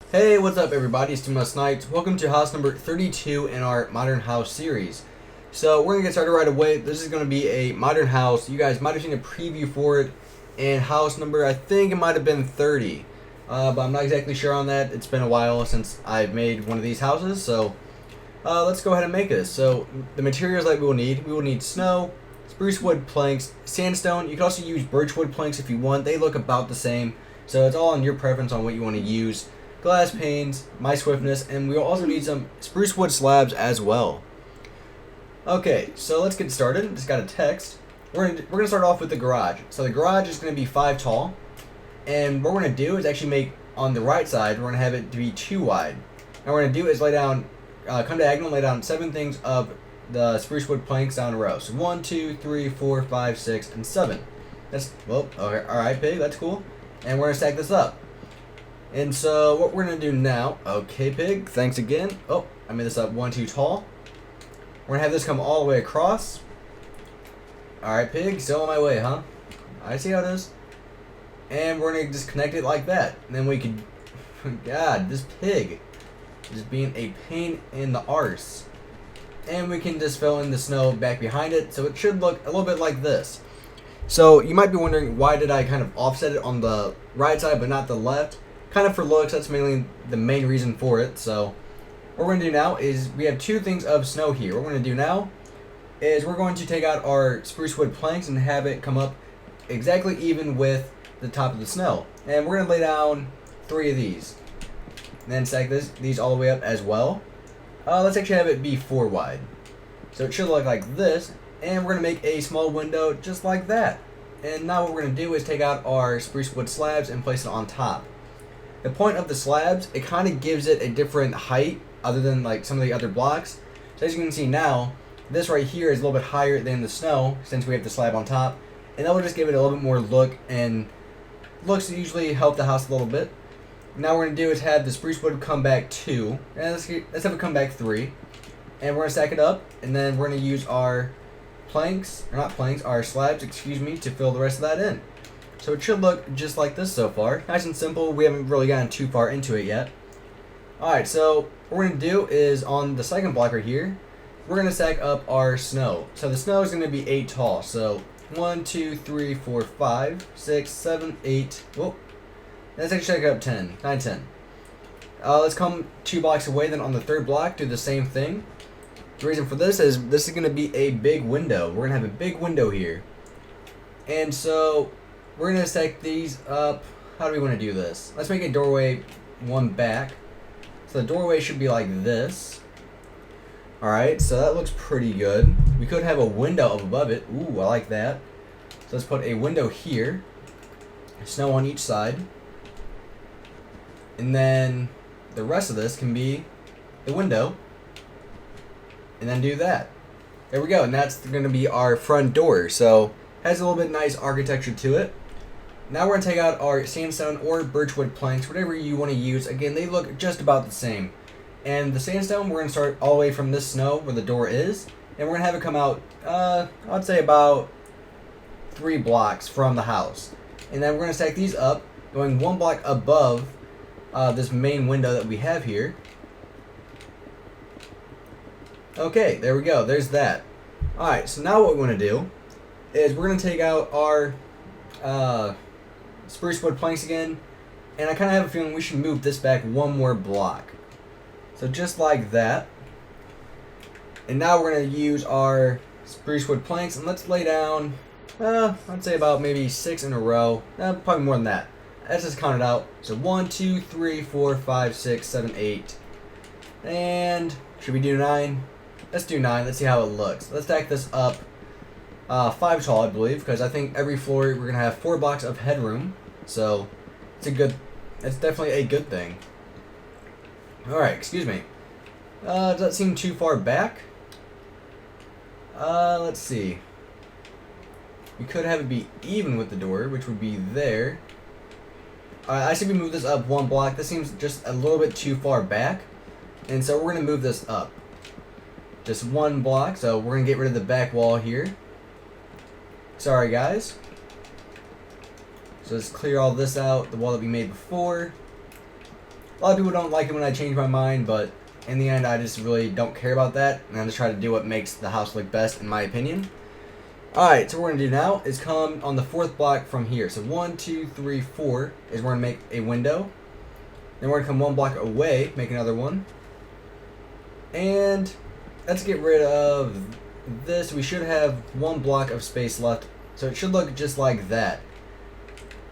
Hey, what's up everybody, it's SNipEz. Welcome to house number 32 in our modern house series. So we're going to get started right away. This is going to be a modern house. You guys might have seen a preview for it in house number, I think it might have been 30. But I'm not exactly sure on that. It's been a while since I've made one of these houses, so let's go ahead and make this. So the materials that we will need snow, spruce wood planks, sandstone. You can also use birch wood planks if you want. They look about the same, so it's all on your preference on what you want to use. Glass panes, my swiftness, and we'll also need some spruce wood slabs as well. Okay, so let's get started. Just got a text. We're gonna start off with the garage. So the garage is gonna be 5 tall, and what we're gonna do is actually make on the right side. We're gonna have it to be 2 wide. And what we're gonna do is lay down, come diagonal, lay down 7 things of the spruce wood planks down a row. So 1, 2, 3, 4, 5, 6, and 7. That's well, okay, all right, pig. That's cool. And we're gonna stack this up. And so what we're going to do now, okay pig, thanks again. Oh, I made this up 1 too tall. We're going to have this come all the way across. Alright pig, still on my way, huh? I see how it is. And we're going to just connect it like that. And then we can, God, this pig is being a pain in the arse. And we can just fill in the snow back behind it, so it should look a little bit like this. So you might be wondering, why did I kind of offset it on the right side but not the left? Kind of for looks, that's mainly the main reason for it. So what we're going to do now is we have 2 things of snow here. What we're going to do now is we're going to take out our spruce wood planks and have it come up exactly even with the top of the snow. And we're going to lay down 3 of these. And then stack these all the way up as well. Let's actually have it be 4 wide. So it should look like this. And we're going to make a small window just like that. And now what we're going to do is take out our spruce wood slabs and place it on top. The point of the slabs, it kind of gives it a different height other than like some of the other blocks. So as you can see now, this right here is a little bit higher than the snow since we have the slab on top. And that will just give it a little bit more look, and looks usually help the house a little bit. Now what we're going to do is have the spruce wood come back 2. And let's have it come back 3. And we're going to stack it up, and then we're going to use our planks, or not planks, our slabs, excuse me, to fill the rest of that in. So it should look just like this so far. Nice and simple. We haven't really gotten too far into it yet. Alright, so what we're going to do is on the second block right here, we're going to stack up our snow. So the snow is going to be 8 tall. So 1, 2, 3, 4, 5, 6, 7, 8. Whoa. Let's actually stack up 10. 9, 10. Let's come 2 blocks away. Then on the third block, do the same thing. The reason for this is going to be a big window. We're going to have a big window here. And so we're going to stack these up. How do we want to do this? Let's make a doorway 1 back. So the doorway should be like this. Alright, so that looks pretty good. We could have a window up above it. Ooh, I like that. So let's put a window here. Snow on each side. And then the rest of this can be the window. And then do that. There we go. And that's going to be our front door. So has a little bit nice architecture to it. Now we're going to take out our sandstone or birchwood planks, whatever you want to use. Again, they look just about the same. And the sandstone, we're going to start all the way from this snow where the door is. And we're going to have it come out, I'd say about 3 blocks from the house. And then we're going to stack these up, going 1 block above this main window that we have here. Okay, there we go. There's that. Alright, so now what we want to do is we're going to take out our spruce wood planks again, and I kind of have a feeling we should move this back 1 more block. So just like that. And now we're going to use our spruce wood planks, and let's lay down, I'd say about maybe 6 in a row. Probably more than that. Let's just count it out. So 1, 2, 3, 4, 5, 6, 7, 8. And should we do 9? Let's do 9. Let's see how it looks. Let's stack this up 5 tall, I believe, because I think every floor we're going to have 4 blocks of headroom. So it's definitely a good thing. Alright, excuse me. Does that seem too far back? Let's see. We could have it be even with the door, which would be there. I say we move this up 1 block. This seems just a little bit too far back. And so we're going to move this up just 1 block. So we're going to get rid of the back wall here. Sorry, guys. So let's clear all this out, the wall that we made before. A lot of people don't like it when I change my mind, but in the end, I just really don't care about that, and I just try to do what makes the house look best, in my opinion. Alright, so what we're going to do now is come on the 4th block from here. So 1, 2, 3, 4 is we're going to make a window. Then we're going to come 1 block away, make another one. And let's get rid of this. We should have 1 block of space left, so it should look just like that.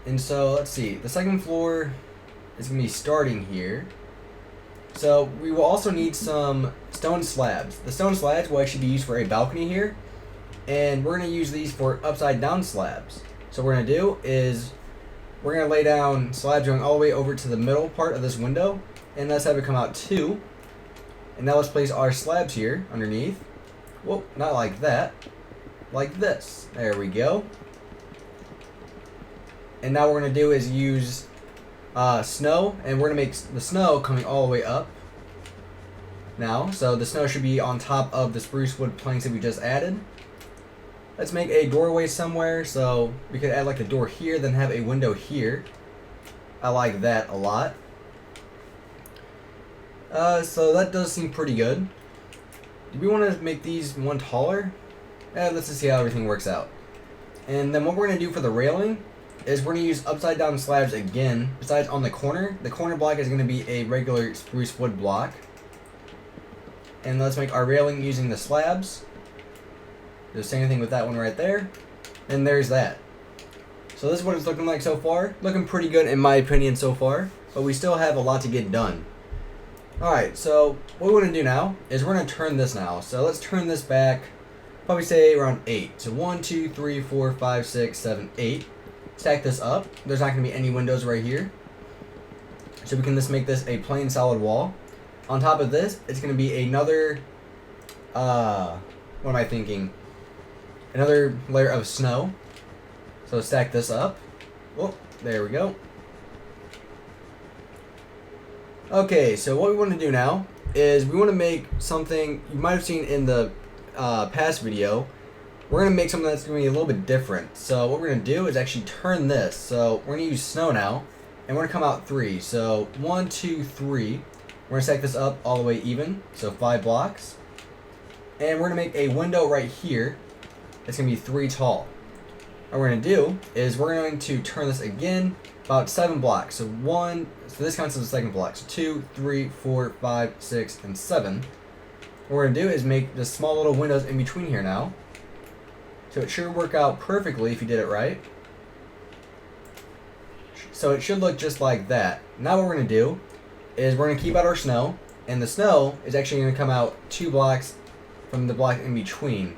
And so let's see, the 2nd floor is going to be starting here. So we will also need some stone slabs. The stone slabs will actually be used for a balcony here, and we're going to use these for upside down slabs. So what we're going to do is we're going to lay down slabs going all the way over to the middle part of this window, and let's have it come out 2. And now let's place our slabs here underneath. Well, not like that, like this. There we go. And now what we're going to do is use snow, and we're going to make the snow coming all the way up now. So the snow should be on top of the spruce wood planks that we just added. Let's make a doorway somewhere, so we could add like a door here, then have a window here. I like that a lot. So that does seem pretty good. Do we want to make these one taller? Let's just see how everything works out. And then what we're going to do for the railing is we're going to use upside down slabs again. Besides on the corner block is going to be a regular spruce wood block. And let's make our railing using the slabs. Do the same thing with that one right there. And there's that. So this is what it's looking like so far. Looking pretty good in my opinion so far. But we still have a lot to get done. Alright, so what we want to do now is we're going to turn this now. So let's turn this back, probably say around 8. So 1, 2, 3, 4, 5, 6, 7, 8. Stack this up. There's not going to be any windows right here. So we can just make this a plain solid wall. On top of this, it's going to be another, what am I thinking? Another layer of snow. So stack this up. Oh, there we go. Okay, so what we want to do now is we want to make something you might have seen in the past video. We're going to make something that's going to be a little bit different. So what we're going to do is actually turn this. So we're going to use snow now, and we're going to come out 3. So 1, 2, 3. We're going to stack this up all the way even, so 5 blocks. And we're going to make a window right here. It's going to be 3 tall. What we're going to do is we're going to turn this again about 7 blocks. So this counts as the 2nd block. So 2, 3, 4, 5, 6, and 7. What we're going to do is make just small little windows in between here now. So it should work out perfectly if you did it right. So it should look just like that. Now what we're going to do is we're going to keep out our snow. And the snow is actually going to come out 2 blocks from the block in between.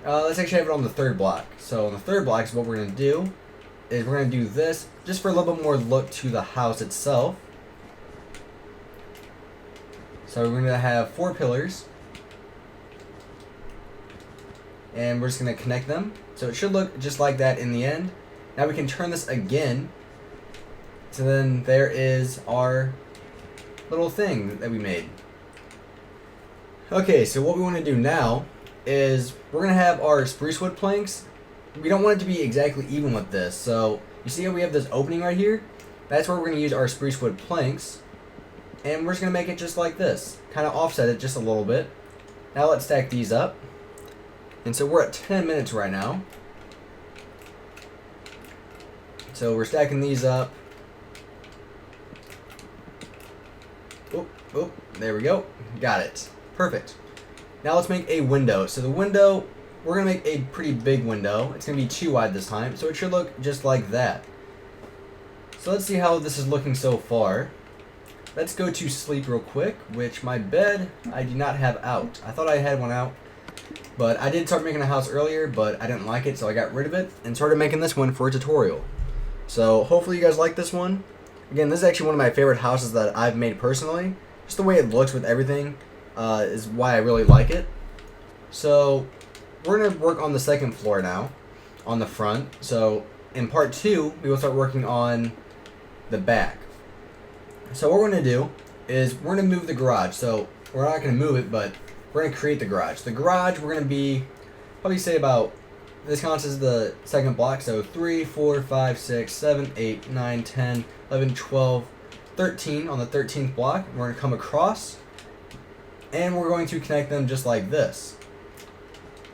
Let's actually have it on the 3rd block. So on the 3rd block is what we're going to do is we're going to do this just for a little bit more look to the house itself. So we're going to have 4 pillars. And we're just going to connect them. So it should look just like that in the end. Now we can turn this again. So then there is our little thing that we made. Okay, so what we want to do now is we're going to have our spruce wood planks. We don't want it to be exactly even with this. So you see how we have this opening right here? That's where we're going to use our spruce wood planks. And we're just going to make it just like this. Kind of offset it just a little bit. Now let's stack these up. And so we're at 10 minutes right now. So we're stacking these up. Oh, there we go. Got it. Perfect. Now let's make a window. So the window, we're going to make a pretty big window. It's going to be 2 wide this time. So it should look just like that. So let's see how this is looking so far. Let's go to sleep real quick, which my bed I do not have out. I thought I had one out. But I did start making a house earlier, but I didn't like it, so I got rid of it and started making this one for a tutorial. So hopefully you guys like this one. Again, this is actually one of my favorite houses that I've made personally. Just the way it looks with everything is why I really like it. So we're going to work on the 2nd floor now, on the front. So in part 2, we will start working on the back. So what we're going to do is we're going to move the garage. So we're not going to move it, but we're going to create the garage. The garage, we're going to be, probably say about, this counts as the 2nd block. So 3, 4, 5, 6, 7, 8, 9, 10, 11, 12, 13 on the 13th block. We're going to come across, and we're going to connect them just like this.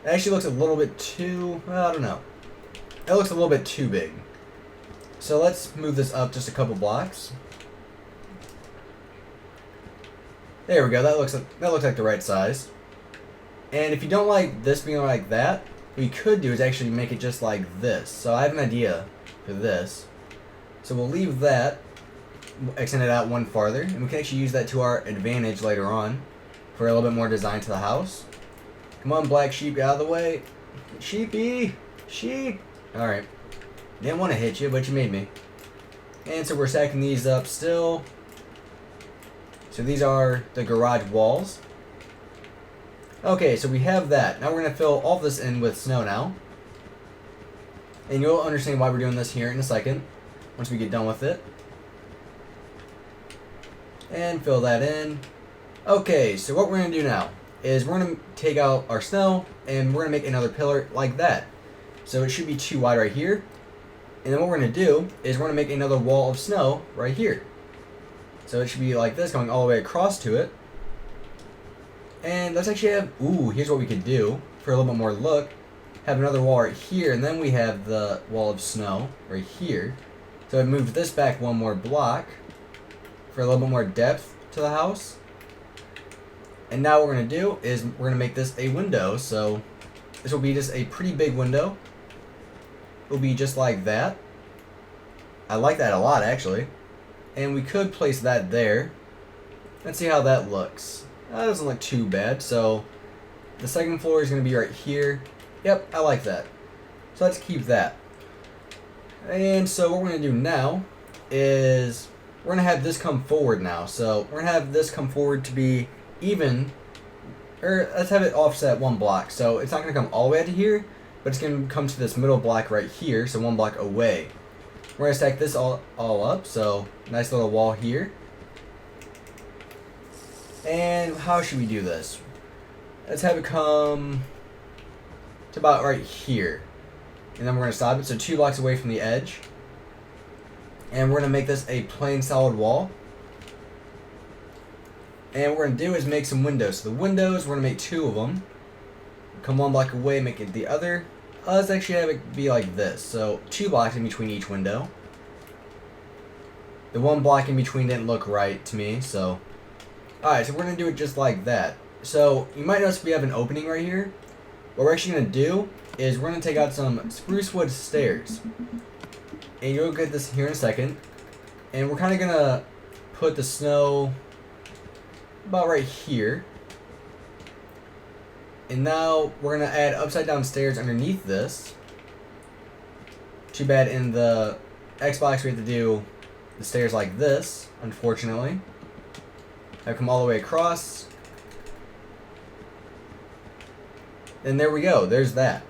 It actually looks a little bit too, well, I don't know. It looks a little bit too big. So let's move this up just a couple blocks. There we go. That looks like the right size. And if you don't like this being like that, what you could do is actually make it just like this. So I have an idea for this. So we'll leave that, extend it out one farther, and we can actually use that to our advantage later on for a little bit more design to the house. Come on, black sheep, get out of the way. Sheepy! Sheep! Alright. Didn't want to hit you, but you made me. And so we're stacking these up still. So these are the garage walls. Okay, so we have that. Now we're going to fill all this in with snow now. And you'll understand why we're doing this here in a second, once we get done with it. And fill that in. Okay, so what we're going to do now is we're going to take out our snow and we're going to make another pillar like that. So it should be too wide right here. And then what we're going to do is we're going to make another wall of snow right here. So it should be like this, going all the way across to it. And let's actually have, ooh, here's what we could do for a little bit more look. Have another wall right here, and then we have the wall of snow right here. So I moved this back one more block for a little bit more depth to the house. And now what we're going to do is we're going to make this a window. So this will be just a pretty big window. It'll be just like that. I like that a lot, actually. And we could place that there. Let's see how that looks. That doesn't look too bad. So the second floor is going to be right here. Yep, I like that. So let's keep that. And so what we're going to do now is we're going to have this come forward now. So we're going to have this come forward to be even, or let's have it offset one block. So it's not going to come all the way out to here, but it's going to come to this middle block right here, so one block away. We're going to stack this all up, so nice little wall here. And how should we do this? Let's have it come to about right here. And then we're going to stop it, so 2 blocks away from the edge. And we're going to make this a plain solid wall. And what we're going to do is make some windows. So the windows, we're going to make 2 of them. Come 1 block away, make it the other. Let's actually have it be like this. So 2 blocks in between each window. The 1 block in between didn't look right to me, so. Alright, so we're going to do it just like that. So you might notice we have an opening right here. What we're actually going to do is we're going to take out some spruce wood stairs. And you'll get this here in a second. And we're kind of going to put the snow about right here. And now we're going to add upside down stairs underneath this. Too bad in the Xbox we have to do the stairs like this, unfortunately. Have come all the way across. And there we go, there's that.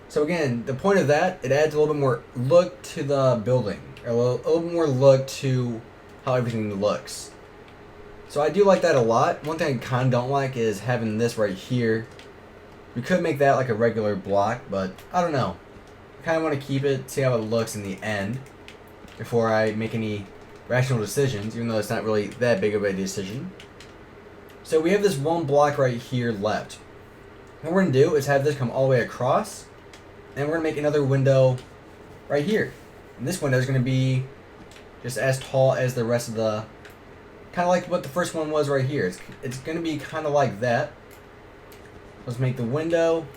So again, the point of that, it adds a little bit more look to the building. Or a little bit more look to how everything looks. So I do like that a lot. One thing I kind of don't like is having this right here. We could make that like a regular block, but I don't know. I kind of want to keep it, see how it looks in the end before I make any rational decisions, even though it's not really that big of a decision. So we have this 1 block right here left. What we're going to do is have this come all the way across, and we're going to make another window right here. And this window is going to be just as tall as the rest of the, kind of like what the first one was right here. It's going to be kind of like that. Let's make the window.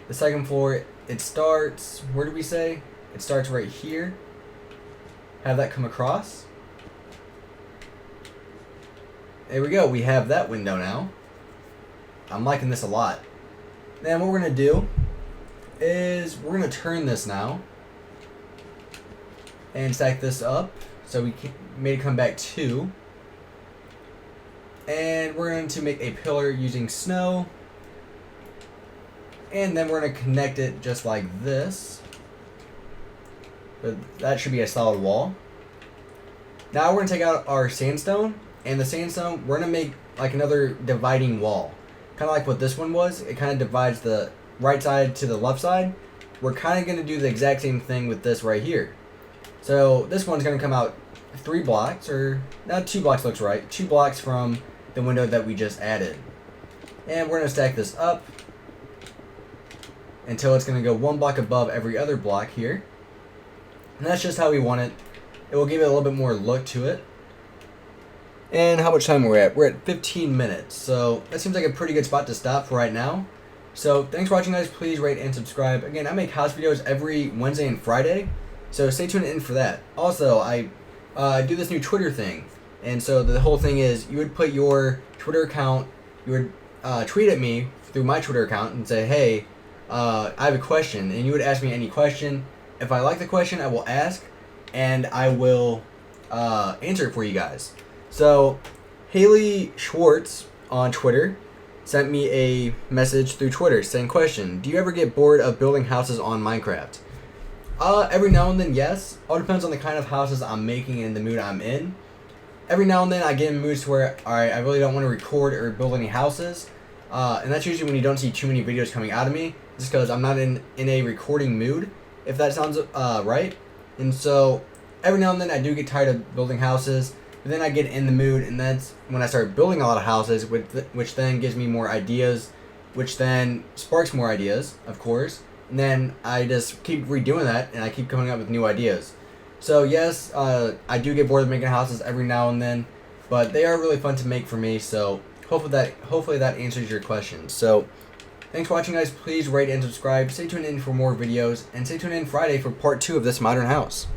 The second floor, it starts, where did we say? It starts right here. Have that come across. There we go, we have that window now. I'm liking this a lot. Then what we're going to do is we're going to turn this now. And stack this up. So we made it come back 2. And we're going to make a pillar using snow. And then we're going to connect it just like this. But that should be a solid wall. Now we're going to take out our sandstone. And the sandstone, we're going to make like another dividing wall. Kind of like what this one was. It kind of divides the right side to the left side. We're kind of going to do the exact same thing with this right here. So this one's going to come out 3 blocks, or not 2 blocks looks right, 2 blocks from the window that we just added. And we're going to stack this up until it's going to go 1 block above every other block here. And that's just how we want it. It will give it a little bit more look to it. And how much time we're at? We're at 15 minutes. So that seems like a pretty good spot to stop for right now. So thanks for watching, guys. Please rate and subscribe. Again, I make house videos every Wednesday and Friday, so stay tuned in for that. Also, I do this new Twitter thing. And so the whole thing is you would put your Twitter account, you would tweet at me through my Twitter account and say, hey, I have a question. And you would ask me any question. If I like the question, I will ask, and I will answer it for you guys. So Haley Schwartz on Twitter sent me a message through Twitter saying, question, do you ever get bored of building houses on Minecraft? Every now and then, yes. All depends on the kind of houses I'm making and the mood I'm in. Every now and then I get in moods where, alright, I really don't want to record or build any houses. And that's usually when you don't see too many videos coming out of me. Just because I'm not in a recording mood, if that sounds right. And so every now and then I do get tired of building houses. But then I get in the mood, and that's when I start building a lot of houses, which then gives me more ideas, which then sparks more ideas, of course. And then I just keep redoing that, and I keep coming up with new ideas. So yes, I do get bored of making houses every now and then, but they are really fun to make for me. So hopefully that answers your question. So thanks for watching, guys. Please rate and subscribe. Stay tuned in for more videos, and stay tuned in Friday for part 2 of this modern house.